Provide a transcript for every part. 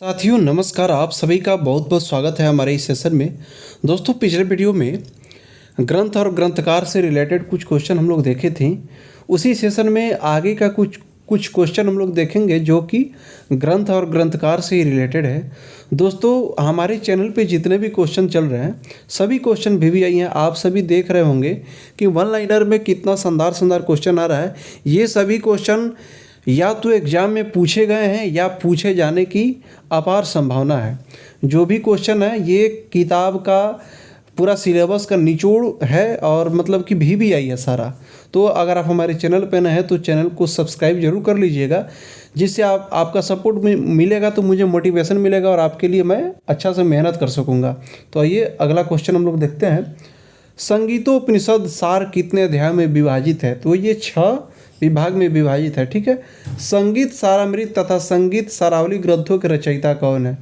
साथियों नमस्कार। आप सभी का बहुत बहुत स्वागत है हमारे इस सेशन में। दोस्तों पिछले वीडियो में ग्रंथ और ग्रंथकार से रिलेटेड कुछ क्वेश्चन हम लोग देखे थे। उसी सेशन में आगे का कुछ कुछ क्वेश्चन हम लोग देखेंगे जो कि ग्रंथ और ग्रंथकार से ही रिलेटेड है। दोस्तों हमारे चैनल पे जितने भी क्वेश्चन चल रहे हैं सभी क्वेश्चन VVI हैं। आप सभी देख रहे होंगे कि वन लाइनर में कितना शानदार शानदार क्वेश्चन आ रहा है। ये सभी क्वेश्चन या तो एग्ज़ाम में पूछे गए हैं या पूछे जाने की अपार संभावना है। जो भी क्वेश्चन है ये किताब का पूरा सिलेबस का निचोड़ है और मतलब कि VVI है सारा। तो अगर आप हमारे चैनल पर नए हैं तो चैनल को सब्सक्राइब जरूर कर लीजिएगा, जिससे आपका सपोर्ट मिलेगा तो मुझे मोटिवेशन मिलेगा और आपके लिए मैं अच्छा से मेहनत कर सकूँगा। तो आइए अगला क्वेश्चन हम लोग देखते हैं। संगीतोपनिषद सार कितने अध्याय में विभाजित है? तो ये 6 विभाग में विभाजित है। ठीक है। संगीत सारामृत तथा संगीत सारावली ग्रंथों के रचयिता कौन है?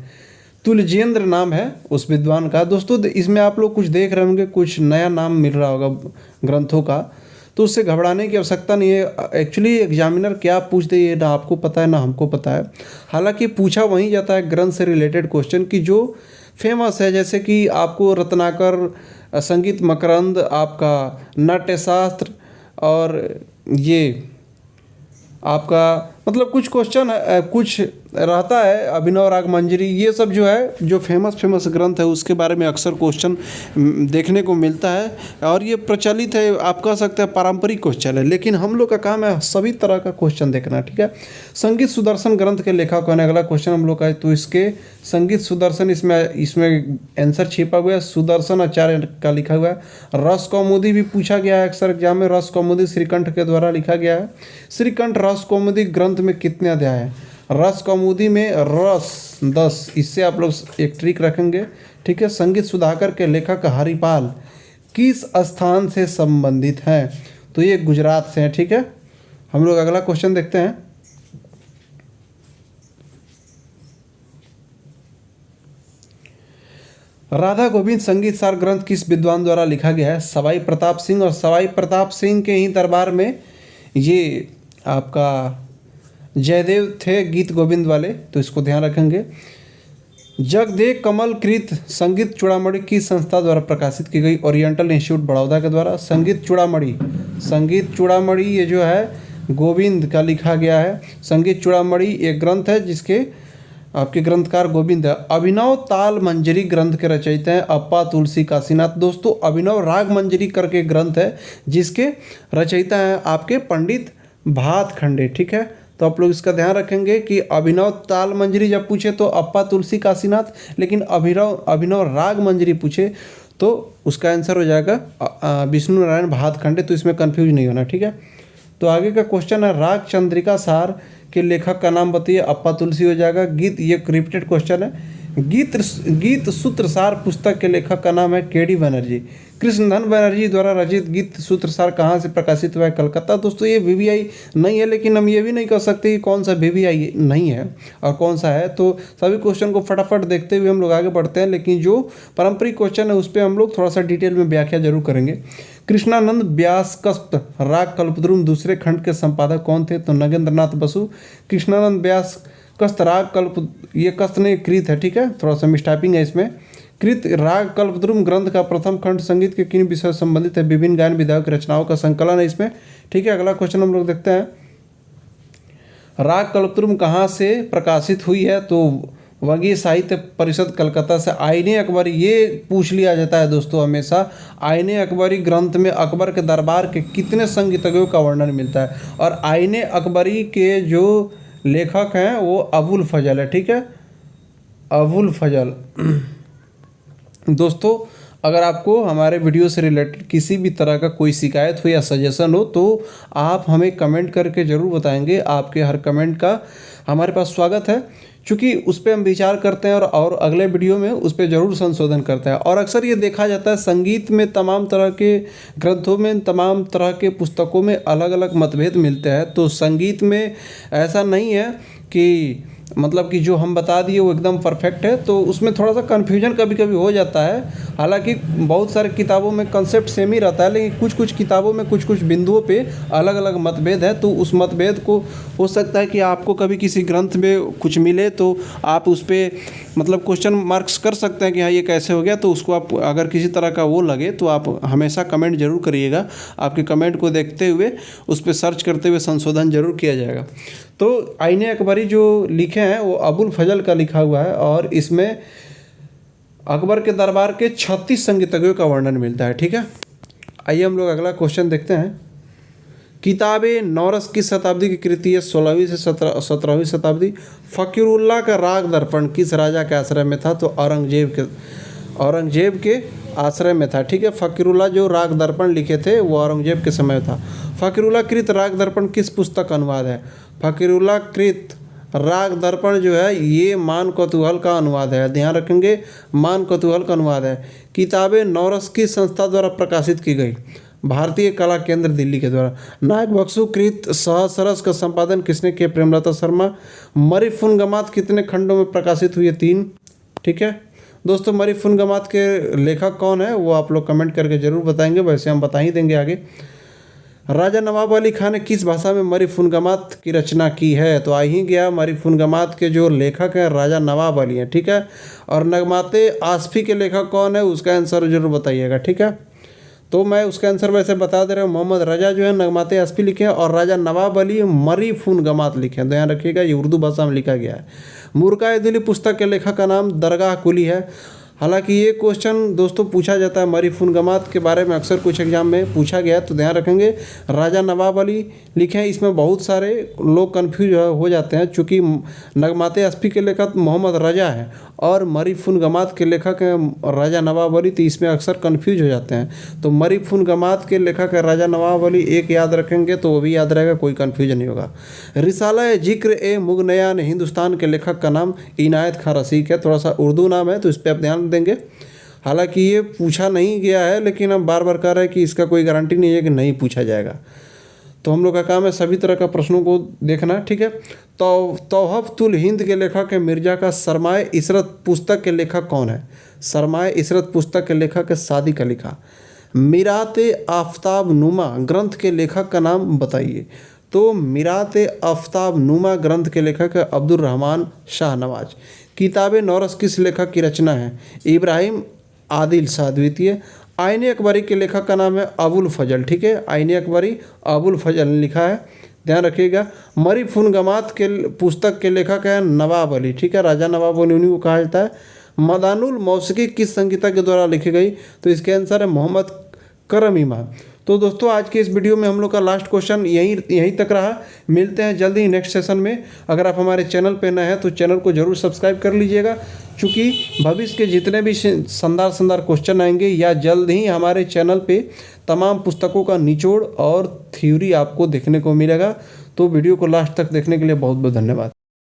तुलजेंद्र नाम है उस विद्वान का। दोस्तों इसमें आप लोग कुछ देख रहे होंगे, कुछ नया नाम मिल रहा होगा ग्रंथों का, तो उससे घबराने की आवश्यकता नहीं है। एक्चुअली एग्जामिनर क्या पूछ दे ये ना आपको पता है ना हमको पता है। हालांकि पूछा वहीं जाता है ग्रंथ से रिलेटेड क्वेश्चन की जो फेमस है, जैसे कि आपको रत्नाकर, संगीत मकरंद, आपका नाट्यशास्त्र और ये आपका मतलब कुछ क्वेश्चन कुछ रहता है, अभिनव राग मंजरी, ये सब जो है जो फेमस ग्रंथ है उसके बारे में अक्सर क्वेश्चन देखने को मिलता है और ये प्रचलित है। आप कह सकते हैं पारंपरिक क्वेश्चन है, लेकिन हम लोग का काम है सभी तरह का क्वेश्चन देखना। ठीक है। संगीत सुदर्शन ग्रंथ के लेखक कौन है? अगला क्वेश्चन हम लोग का है। तो इसके संगीत सुदर्शन इसमें आंसर छिपा हुआ है, सुदर्शन आचार्य का लिखा हुआ है। रस कौमुदी भी पूछा गया है अक्सर एग्जाम में। रस कौमुदी श्रीकंठ के द्वारा लिखा गया है। श्रीकंठ रस कौमुदी ग्रंथ में कितने अध्याय हैं? रस कौमुदी में रस 10। इससे आप लोग एक ट्रिक रखेंगे। ठीक है। संगीत सुधाकर के लेखक हरिपाल किस स्थान से संबंधित हैं? तो ये गुजरात से हैं। ठीक है। हम लोग अगला क्वेश्चन देखते हैं। राधा गोविंद संगीत सार ग्रंथ किस विद्वान द्वारा लिखा गया है? सवाई प्रताप सिंह। और सवाई प्रताप सिंह के ही दरबार में ये आपका जयदेव थे गीत गोविंद वाले, तो इसको ध्यान रखेंगे। जगदे कमल कृत संगीत चूड़ामणि किस संस्था द्वारा प्रकाशित की गई? ओरिएंटल इंस्टीट्यूट बड़ौदा के द्वारा। संगीत चूड़ामणि ये जो है गोविंद का लिखा गया है। संगीत चूड़ामणि एक ग्रंथ है जिसके आपके ग्रंथकार गोविंद है। अभिनव ताल मंजरी ग्रंथ के रचयिता हैं अप्पा तुलसी काशीनाथ। दोस्तों अभिनव राग मंजरी करके ग्रंथ है जिसके रचयिता हैं आपके पंडित भातखंडे। ठीक है। तो आप लोग इसका ध्यान रखेंगे कि अभिनव ताल मंजरी जब पूछे तो अप्पा तुलसी काशीनाथ, लेकिन अभिनव राग मंजरी पूछे तो उसका आंसर हो जाएगा विष्णु नारायण भातखंडे। तो इसमें कंफ्यूज नहीं होना। ठीक है। तो आगे का क्वेश्चन है राग चंद्रिका सार के लेखक का नाम बताइए। अप्पा तुलसी हो जाएगा। गीत ये रिपीटेड क्वेश्चन है। गीत सूत्रसार पुस्तक के लेखक का नाम है KD बनर्जी। कृष्णधन बनर्जी द्वारा रचित गीत सूत्रसार कहाँ से प्रकाशित हुआ है? कलकत्ता। दोस्तों ये VVI नहीं है, लेकिन हम ये भी नहीं कह सकते कि कौन सा VVI नहीं है और कौन सा है। तो सभी क्वेश्चन को फटाफट देखते हुए हम लोग आगे बढ़ते हैं, लेकिन जो पारंपरिक क्वेश्चन है उस पर हम लोग थोड़ा सा डिटेल में व्याख्या जरूर करेंगे। कृष्णानंद व्यासकस्त राग कल्पद्रुम दूसरे खंड के संपादक कौन थे? तो नगेंद्रनाथ बसु। कृष्णानंद व्यासकस्त राग कल्प, ये कस्त नहीं कृत है। ठीक है। थोड़ा सा मिस्टाइपिंग है इसमें। कृत राग कल्पद्रुम ग्रंथ का प्रथम खंड संगीत के किन विषय से संबंधित है? विभिन्न गायन विधाओं की रचनाओं का संकलन है इसमें। ठीक है। अगला क्वेश्चन हम लोग देखते हैं। राग कल्पद्रुम कहाँ से प्रकाशित हुई है? तो वंगीय साहित्य परिषद कलकत्ता से। आईने अकबरी ये पूछ लिया जाता है दोस्तों हमेशा। आईने अकबरी ग्रंथ में अकबर के दरबार के कितने संगीतज्ञों का वर्णन मिलता है? और आईने अकबरी के जो लेखक हैं वो अबुल फजल है। ठीक है। अबुल फजल। दोस्तों अगर आपको हमारे वीडियो से रिलेटेड किसी भी तरह का कोई शिकायत हो या सजेशन हो तो आप हमें कमेंट करके ज़रूर बताएंगे। आपके हर कमेंट का हमारे पास स्वागत है, क्योंकि उस पर हम विचार करते हैं और अगले वीडियो में उस पर ज़रूर संशोधन करते हैं। और अक्सर ये देखा जाता है संगीत में तमाम तरह के ग्रंथों में, तमाम तरह के पुस्तकों में अलग अलग मतभेद मिलते हैं। तो संगीत में ऐसा नहीं है कि मतलब कि जो हम बता दिए वो एकदम परफेक्ट है, तो उसमें थोड़ा सा कन्फ्यूजन कभी कभी हो जाता है। हालांकि बहुत सारे किताबों में कंसेप्ट सेम ही रहता है, लेकिन कुछ कुछ किताबों में कुछ कुछ बिंदुओं पे अलग अलग मतभेद है। तो उस मतभेद को हो सकता है कि आपको कभी किसी ग्रंथ में कुछ मिले तो आप उस पर मतलब क्वेश्चन मार्क्स कर सकते हैं कि हाँ ये कैसे हो गया। तो उसको आप अगर किसी तरह का वो लगे तो आप हमेशा कमेंट जरूर करिएगा। आपके कमेंट को देखते हुए उस पर सर्च करते हुए संशोधन जरूर किया जाएगा। तो आईने अकबरी जो लिखे हैं वो अबुल फजल का लिखा हुआ है, और इसमें अकबर के दरबार के 36 संगीतज्ञों का वर्णन मिलता है। ठीक है, आइए हम लोग अगला क्वेश्चन देखते हैं। किताबे नौरस किस शताब्दी की कृति है? 16वीं से 17वीं शताब्दी। फ़कीरुल्लाह का राग दर्पण किस राजा के आश्रय में था? तो औरंगजेब के आश्रय में था। ठीक है, फ़कीरुल्लाह जो राग दर्पण लिखे थे वो औरंगजेब के समय था। फ़कीरुल्लाह कृत राग दर्पण किस पुस्तक का अनुवाद है? फ़कीरुल्लाह कृत राग दर्पण जो है ये मान कौतूहल का अनुवाद है। ध्यान रखेंगे, मान कौतूहल का अनुवाद है। किताबें नौरस की संस्था द्वारा प्रकाशित की गई? भारतीय कला केंद्र दिल्ली के द्वारा। नायक बख्शू कृत सहसरस का संपादन किसने किया? प्रेमलता शर्मा। मरीफुनगमात कितने खंडों में प्रकाशित हुई है? 3। ठीक है दोस्तों, मरीफुनगमात के लेखक कौन है वो आप लोग कमेंट करके ज़रूर बताएंगे, वैसे हम बता ही देंगे आगे। राजा नवाब अली खान ने किस भाषा में मरीफुनगमात की रचना की है? तो आ ही गया, मरीफुनगमात के जो लेखक हैं राजा नवाब अली हैं। ठीक है, और नगमाते आसफ़ी के लेखक कौन है उसका आंसर जरूर बताइएगा। ठीक है, तो मैं उसका आंसर वैसे बता दे रहा हूँ। मोहम्मद रजा जो है नगमाते आसफ़ी लिखे हैं, और राजा नवाब अली मरीफुनगमात लिखे हैं। ध्यान रखिएगा, ये उर्दू भाषा में लिखा गया है। मुर्का-ए-दिली पुस्तक के लेखक का नाम दरगाह कुली है। हालांकि ये क्वेश्चन दोस्तों पूछा जाता है, मरीफुनगमात के बारे में अक्सर कुछ एग्जाम में पूछा गया, तो ध्यान रखेंगे। राजा नवाब अली लिखे हैं, इसमें बहुत सारे लोग कन्फ्यूज हो जाते हैं, चूँकि नगमाते आसफ़ी के लेखक मोहम्मद रजा हैं और मरीफुनगमात के लेखक हैं राजा नवाब अली, तो इसमें अक्सर कन्फ्यूज हो जाते हैं। तो मरीफुनगमात के लेखक है राजा नवाब अली, एक याद रखेंगे तो वो भी याद रहेगा, कोई कन्फ्यूजन नहीं होगा। रिसाला-ए-ज़िक्र-ए-मुग़नियान हिंदुस्तान के लेखक का नाम इनायत खां रशीद है। थोड़ा सा उर्दू नाम है तो इस पर आप ध्यान देंगे। हालांकि ये पूछा नहीं गया है, लेकिन हम बार बार कह रहे हैं कि इसका कोई गारंटी नहीं है कि नहीं पूछा जाएगा। तो हम लोग का काम है सभी तरह का प्रश्नों को देखना। ठीक है, तो तौहफ़तुल हिंद के लेखक है मिर्ज़ा का। सरमाए इशरत पुस्तक के लेखक कौन है? सरमाए इशरत पुस्तक के लेखक है सादिक अली खां। मीरात-ए-आफ़ताब नुमा ग्रंथ के लेखक का नाम बताइए? तो मीरात-ए-आफ़ताब नुमा ग्रंथ के लेखक है अब्दुल रहमान शाहनवाज। किताबे नौरस किस लेखक की रचना है? इब्राहिम आदिल शाह द्वितीय। आईने अकबरी के लेखक का नाम है अबुल फजल। ठीक है, आईने अकबरी अबुल फजल ने लिखा है, ध्यान रखिएगा। मरीफुनगमात के पुस्तक के लेखक है नवाब अली। ठीक है, राजा नवाब अली उन्हीं को कहा जाता है। मदानुल मौसीकी किस संगीतज्ञ के द्वारा लिखी गई? तो इसके आंसर है मोहम्मद करम इमाम। तो दोस्तों आज के इस वीडियो में हम लोग का लास्ट क्वेश्चन यहीं तक रहा। मिलते हैं जल्दी ही नेक्स्ट सेशन में। अगर आप हमारे चैनल पे नए हैं तो चैनल को ज़रूर सब्सक्राइब कर लीजिएगा, क्योंकि भविष्य के जितने भी शानदार क्वेश्चन आएंगे या जल्द ही हमारे चैनल पे तमाम पुस्तकों का निचोड़ और थ्योरी आपको देखने को मिलेगा। तो वीडियो को लास्ट तक देखने के लिए बहुत बहुत धन्यवाद।